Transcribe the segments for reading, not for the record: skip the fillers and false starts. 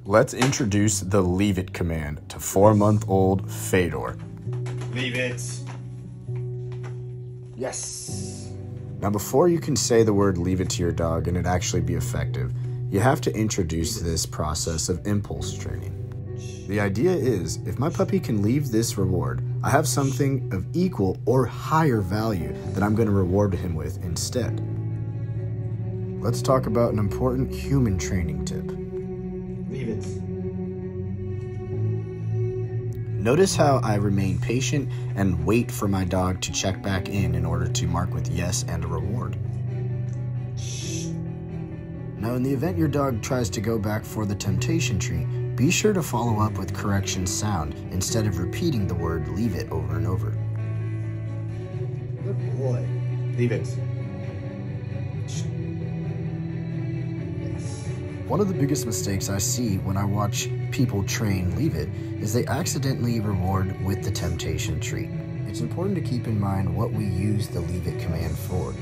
Let's introduce the leave it command to 4-month-old Fedor. Leave it. Yes. Now, before you can say the word leave it to your dog and it actually be effective, you have to introduce this process of impulse training. The idea is, if my puppy can leave this reward, I have something of equal or higher value that I'm going to reward him with instead. Let's talk about an important human training tip. Leave it. Notice how I remain patient and wait for my dog to check back in order to mark with yes and a reward. Now, in the event your dog tries to go back for the temptation treat, be sure to follow up with correction sound instead of repeating the word leave it over and over. Good boy. Leave it. One of the biggest mistakes I see when I watch people train leave it is they accidentally reward with the temptation treat. It's important to keep in mind what we use the leave it command for.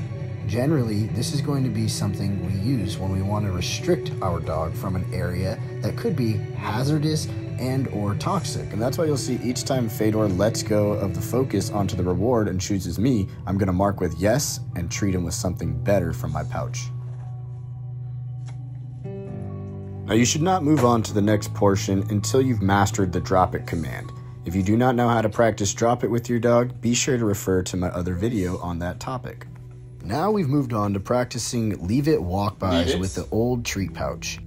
Generally, this is going to be something we use when we want to restrict our dog from an area that could be hazardous and or toxic. And that's why you'll see each time Fedor lets go of the focus onto the reward and chooses me, I'm going to mark with yes and treat him with something better from my pouch. Now, you should not move on to the next portion until you've mastered the drop it command. If you do not know how to practice drop it with your dog, be sure to refer to my other video on that topic. Now we've moved on to practicing leave it walk-bys with the old treat pouch.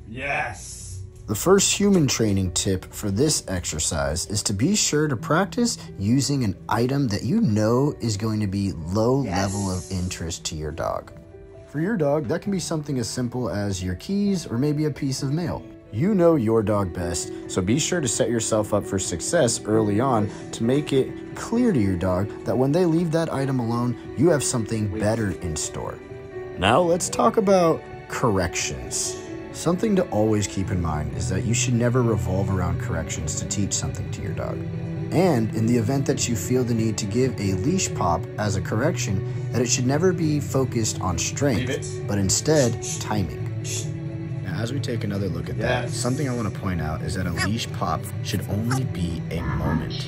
Yes. The first human training tip for this exercise is to be sure to practice using an item that you know is going to be low level of interest to your dog. For your dog, that can be something as simple as your keys or maybe a piece of mail. You know your dog best, so be sure to set yourself up for success early on to make it clear to your dog that when they leave that item alone, you have something better in store. Now let's talk about corrections. Something to always keep in mind is that you should never revolve around corrections to teach something to your dog. And in the event that you feel the need to give a leash pop as a correction, that it should never be focused on strength, but instead timing. Now, as we take another look at that, something I want to point out is that a leash pop should only be a moment.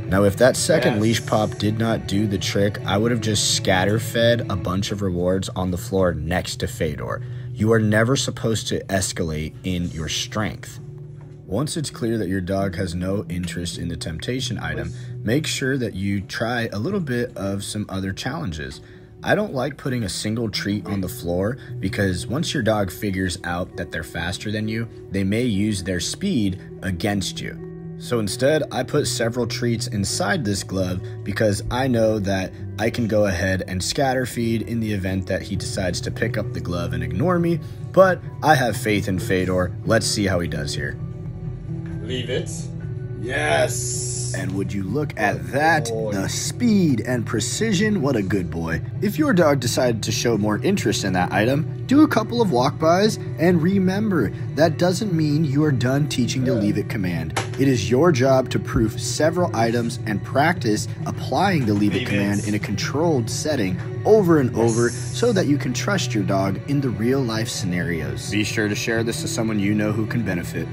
Now, if that second leash pop did not do the trick, I would have just scatter fed a bunch of rewards on the floor next to Fedor. You are never supposed to escalate in your strength. Once it's clear that your dog has no interest in the temptation item, make sure that you try a little bit of some other challenges. I don't like putting a single treat on the floor because once your dog figures out that they're faster than you, they may use their speed against you. So instead, I put several treats inside this glove because I know that I can go ahead and scatter feed in the event that he decides to pick up the glove and ignore me, but I have faith in Fedor. Let's see how he does here. Leave it. Yes. And would you look at that, the speed and precision, what a good boy. If your dog decided to show more interest in that item, do a couple of walk-bys, and remember, that doesn't mean you are done teaching the leave it command. It is your job to proof several items and practice applying the leave it command in a controlled setting over and over so that you can trust your dog in the real life scenarios. Be sure to share this to someone you know who can benefit.